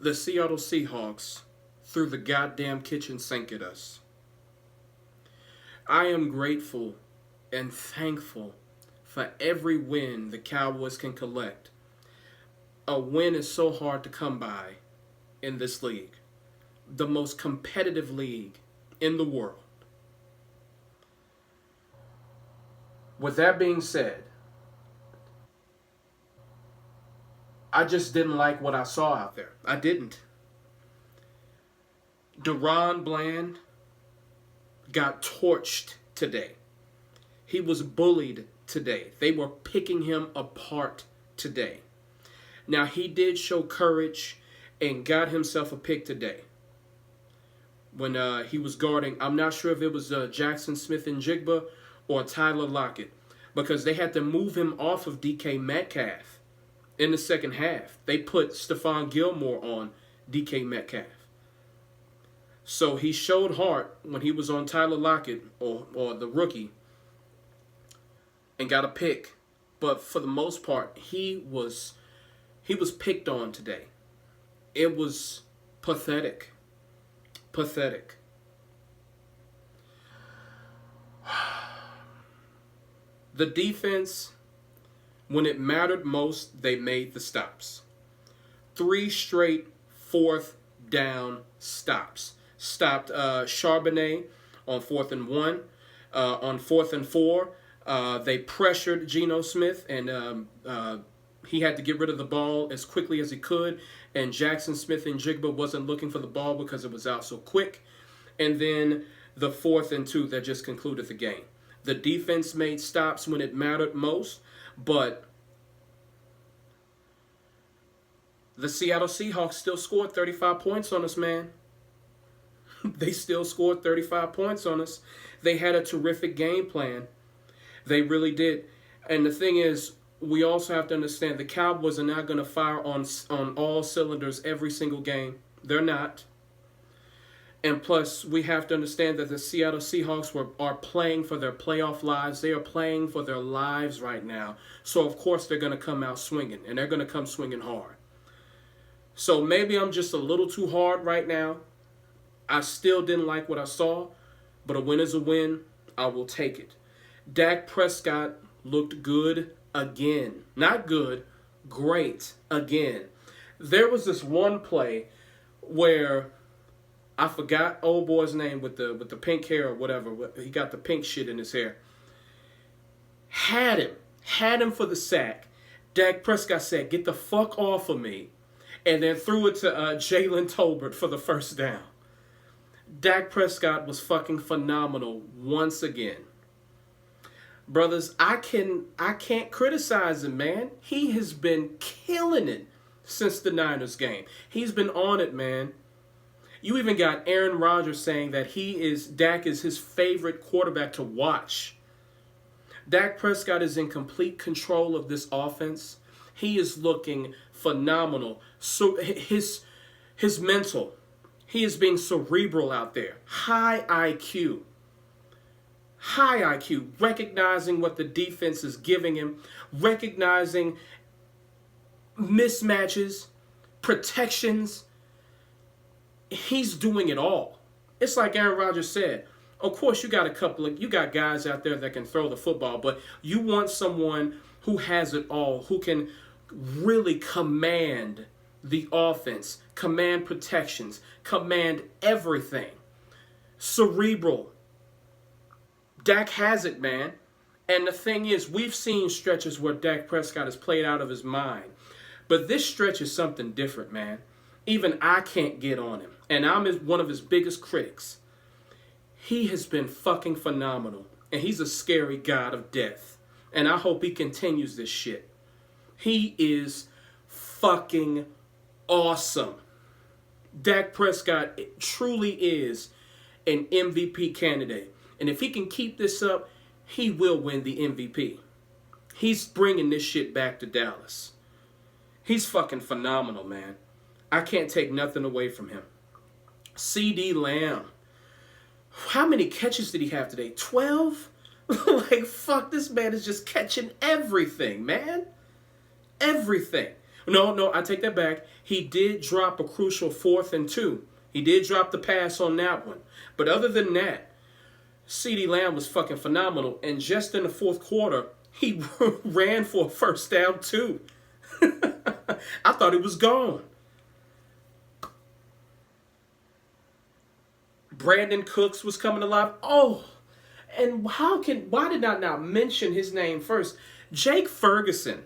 The Seattle Seahawks threw the goddamn kitchen sink at us. I am grateful and thankful for every win the Cowboys can collect. A win is so hard to come by in this league, the most competitive league in the world. With that being said, I just didn't like what I saw out there. I didn't. Deron Bland got torched today. He was bullied today. They were picking him apart today. Now, he did show courage and got himself a pick today when he was guarding. I'm not sure if it was Jackson Smith-Njigba or Tyler Lockett, because they had to move him off of DK Metcalf in the second half. They put Stephon Gilmore on DK Metcalf. So he showed heart when he was on Tyler Lockett or the rookie and got a pick. But for the most part, he was picked on today. It was pathetic. Pathetic. The defense, when it mattered most, they made the stops. 3 straight fourth down stops. Stopped Charbonnet on 4th and 1. On 4th and 4, they pressured Geno Smith, and he had to get rid of the ball as quickly as he could. And Jackson Smith-Njigba wasn't looking for the ball because it was out so quick. And then the 4th and 2 that just concluded the game. The defense made stops when it mattered most, but the Seattle Seahawks still scored 35 points on us, man. They still scored 35 points on us. They had a terrific game plan. They really did. And the thing is, we also have to understand the Cowboys are not going to fire on all cylinders every single game. They're not. And plus, we have to understand that the Seattle Seahawks are playing for their playoff lives. They are playing for their lives right now. So, of course, they're going to come out swinging, and they're going to come swinging hard. So maybe I'm just a little too hard right now. I still didn't like what I saw, but a win is a win. I will take it. Dak Prescott looked good again. Not good, great again. There was this one play where I forgot old boy's name with the pink hair or whatever. He got the pink shit in his hair. Had him for the sack. Dak Prescott said, "Get the fuck off of me," and then threw it to Jalen Tolbert for the first down. Dak Prescott was fucking phenomenal once again. Brothers, I can't criticize him, man. He has been killing it since the Niners game. He's been on it, man. You even got Aaron Rodgers saying that Dak is his favorite quarterback to watch. Dak Prescott is in complete control of this offense. He is looking phenomenal. So his mental, he is being cerebral out there. High IQ, recognizing what the defense is giving him, recognizing mismatches, protections. He's doing it all. It's like Aaron Rodgers said. Of course, you got guys out there that can throw the football, but you want someone who has it all, who can really command the offense, command protections, command everything. Cerebral. Dak has it, man. And the thing is, we've seen stretches where Dak Prescott has played out of his mind. But this stretch is something different, man. Even I can't get on him. And I'm one of his biggest critics. He has been fucking phenomenal. And he's a scary god of death. And I hope he continues this shit. He is fucking awesome. Dak Prescott truly is an MVP candidate. And if he can keep this up, he will win the MVP. He's bringing this shit back to Dallas. He's fucking phenomenal, man. I can't take nothing away from him. CD Lamb. How many catches did he have today? 12? Like, fuck, this man is just catching everything, man. Everything. No, I take that back. He did drop a crucial 4th and 2. He did drop the pass on that one. But other than that, CeeDee Lamb was fucking phenomenal. And just in the fourth quarter, he ran for a first down too. I thought he was gone. Brandon Cooks was coming alive. Oh, and why did I not mention his name first? Jake Ferguson.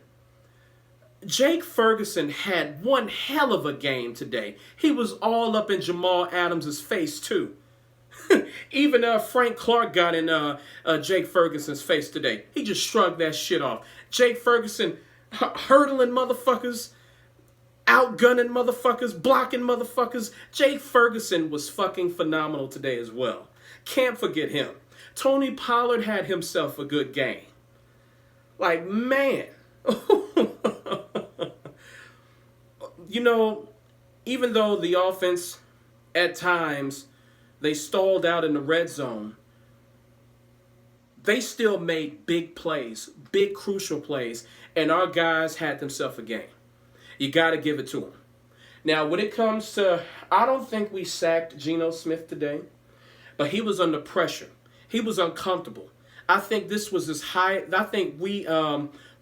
Jake Ferguson had one hell of a game today. He was all up in Jamal Adams' face too. Even Frank Clark got in Jake Ferguson's face today. He just shrugged that shit off. Jake Ferguson hurdling motherfuckers, outgunning motherfuckers, blocking motherfuckers. Jake Ferguson was fucking phenomenal today as well. Can't forget him. Tony Pollard had himself a good game. Like, man. You know, even though the offense at times they stalled out in the red zone, they still made big plays, big crucial plays, and our guys had themselves a game. You got to give it to them. Now, when it comes to, I don't think we sacked Geno Smith today, but he was under pressure. He was uncomfortable. I think this was his high. I think we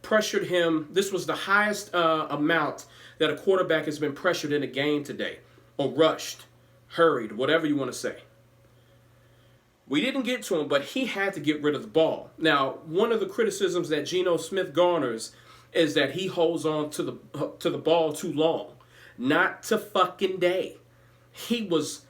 pressured him. This was the highest amount that a quarterback has been pressured in a game today, or rushed, hurried, whatever you want to say. We didn't get to him, but he had to get rid of the ball. Now, one of the criticisms that Geno Smith garners is that he holds on to the ball too long. Not to fucking day. He was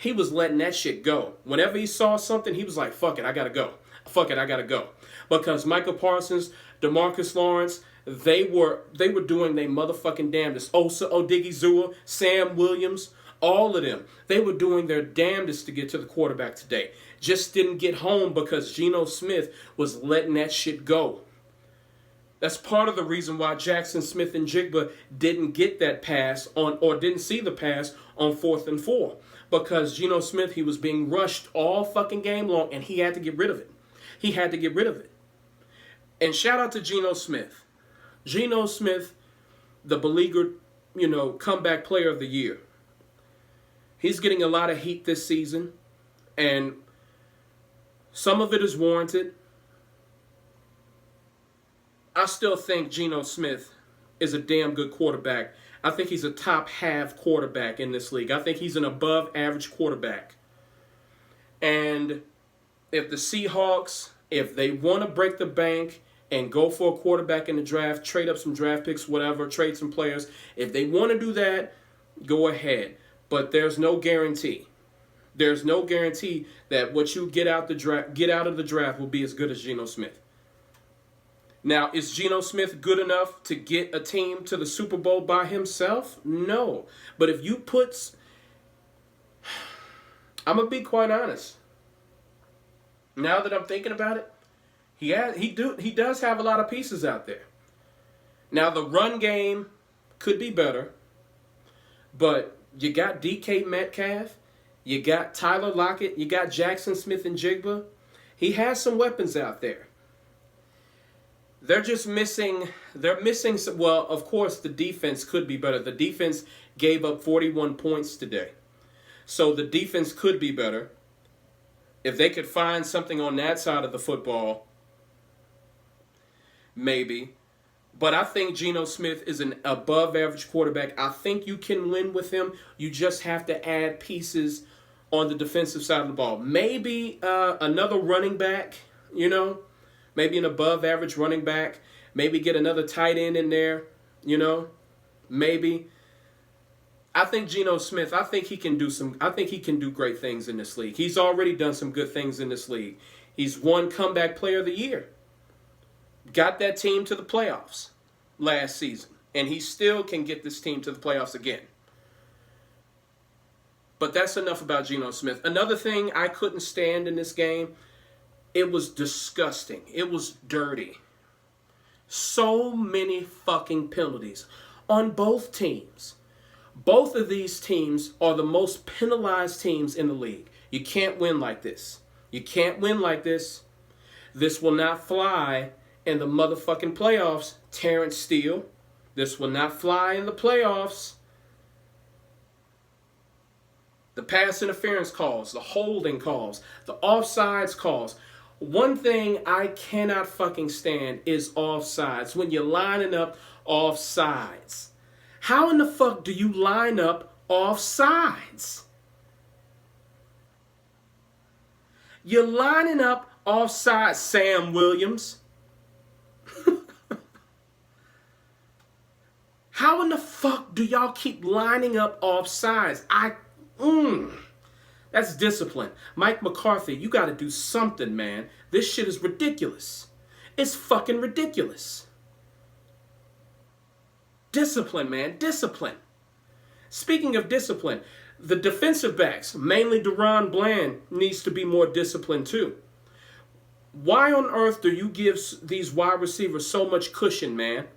letting that shit go. Whenever he saw something, he was like, fuck it, I gotta go. Fuck it, I gotta go. Because Michael Parsons, DeMarcus Lawrence, they were doing their motherfucking damnedest. Osa Odigizua, Sam Williams, all of them. They were doing their damnedest to get to the quarterback today. Just didn't get home because Geno Smith was letting that shit go. That's part of the reason why Jackson Smith and Jigba didn't get that pass or didn't see the pass on 4th and 4. Because Geno Smith, he was being rushed all fucking game long, and he had to get rid of it. He had to get rid of it. And shout out to Geno Smith. Geno Smith, the beleaguered, comeback player of the year. He's getting a lot of heat this season, and some of it is warranted. I still think Geno Smith is a damn good quarterback. I think he's a top half quarterback in this league. I think he's an above average quarterback. And if the Seahawks, if they want to break the bank and go for a quarterback in the draft, trade up some draft picks, whatever, trade some players, if they want to do that, go ahead. But there's no guarantee. There's no guarantee that what you get out of the draft will be as good as Geno Smith. Now, is Geno Smith good enough to get a team to the Super Bowl by himself? No. But if you put... I'm going to be quite honest. Now that I'm thinking about it, he does have a lot of pieces out there. Now, the run game could be better, but you got DK Metcalf, you got Tyler Lockett, you got Jackson Smith and Jigba. He has some weapons out there. They're missing, well, of course, the defense could be better. The defense gave up 41 points today. So the defense could be better. If they could find something on that side of the football, maybe. But I think Geno Smith is an above-average quarterback. I think you can win with him. You just have to add pieces on the defensive side of the ball. Maybe another running back, Maybe an above-average running back. Maybe get another tight end in there, Maybe. I think Geno Smith, I think he can do great things in this league. He's already done some good things in this league. He's won comeback player of the year. Got that team to the playoffs last season. And he still can get this team to the playoffs again. But that's enough about Geno Smith. Another thing I couldn't stand in this game, it was disgusting. It was dirty. So many fucking penalties on both teams. Both of these teams are the most penalized teams in the league. You can't win like this. You can't win like this. This will not fly in the motherfucking playoffs. Terrence Steele, This will not fly in the playoffs. The pass interference calls, the holding calls, the offsides calls. One thing I cannot fucking stand is offsides. When you're lining up offsides. How in the fuck do you line up offsides? You're lining up offsides, Sam Williams. How in the fuck do y'all keep lining up offsides? That's discipline. Mike McCarthy, you got to do something, man. This shit is ridiculous. It's fucking ridiculous. Discipline, man. Discipline. Speaking of discipline, the defensive backs, mainly Deron Bland, needs to be more disciplined too. Why on earth do you give these wide receivers so much cushion, man?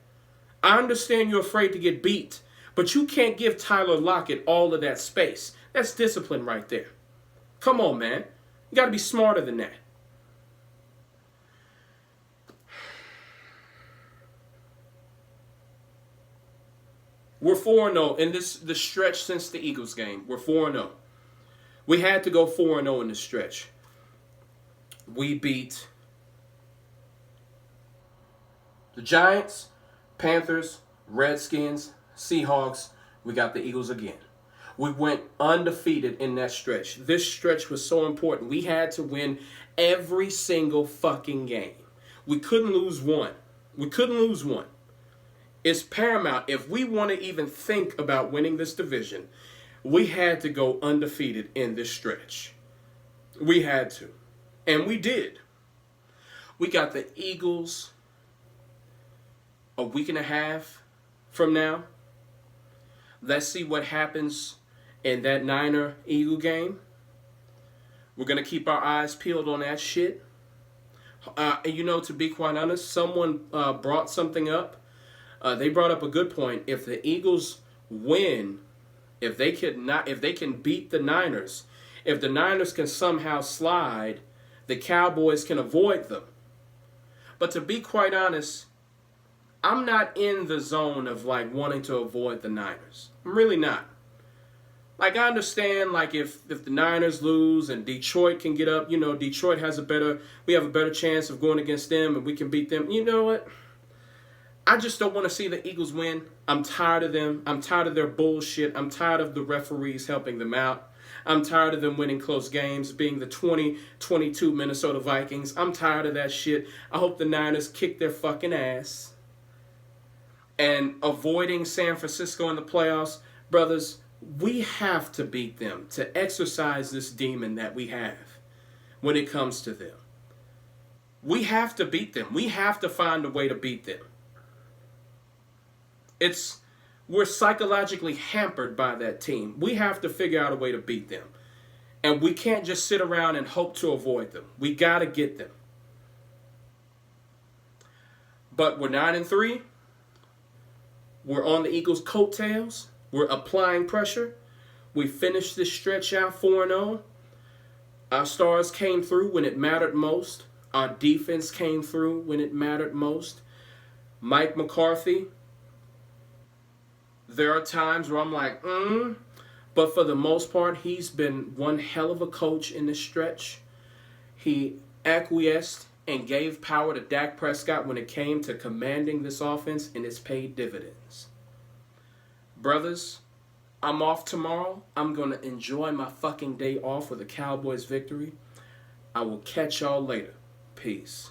I understand you're afraid to get beat, but you can't give Tyler Lockett all of that space. That's discipline right there. Come on, man. You got to be smarter than that. We're 4-0 in the stretch since the Eagles game. We're 4-0. We had to go 4-0 in this stretch. We beat the Giants, Panthers, Redskins, Seahawks. We got the Eagles again. We went undefeated in that stretch. This stretch was so important. We had to win every single fucking game. We couldn't lose one. We couldn't lose one. It's paramount. If we want to even think about winning this division, we had to go undefeated in this stretch. We had to. And we did. We got the Eagles a week and a half from now. Let's see what happens in that Niner-Eagle game. We're going to keep our eyes peeled on that shit. To be quite honest, someone brought something up. They brought up a good point. If the Eagles win, if they can beat the Niners, if the Niners can somehow slide, the Cowboys can avoid them. But to be quite honest, I'm not in the zone of wanting to avoid the Niners. I'm really not. I understand if the Niners lose and Detroit can get up, Detroit we have a better chance of going against them and we can beat them. You know what? I just don't want to see the Eagles win. I'm tired of them. I'm tired of their bullshit. I'm tired of the referees helping them out. I'm tired of them winning close games, being the 2022 Minnesota Vikings. I'm tired of that shit. I hope the Niners kick their fucking ass. And avoiding San Francisco in the playoffs, brothers, we have to beat them to exercise this demon that we have when it comes to them. We have to beat them. We have to find a way to beat them. We're psychologically hampered by that team. We have to figure out a way to beat them. And we can't just sit around and hope to avoid them. We got to get them. But we're 9-3. We're on the Eagles' coattails. We're applying pressure. We finished this stretch out 4-0. Our stars came through when it mattered most. Our defense came through when it mattered most. Mike McCarthy, there are times where I'm like, but for the most part, he's been one hell of a coach in this stretch. He acquiesced and gave power to Dak Prescott when it came to commanding this offense, and it's paid dividends. Brothers, I'm off tomorrow. I'm going to enjoy my fucking day off with a Cowboys victory. I will catch y'all later. Peace.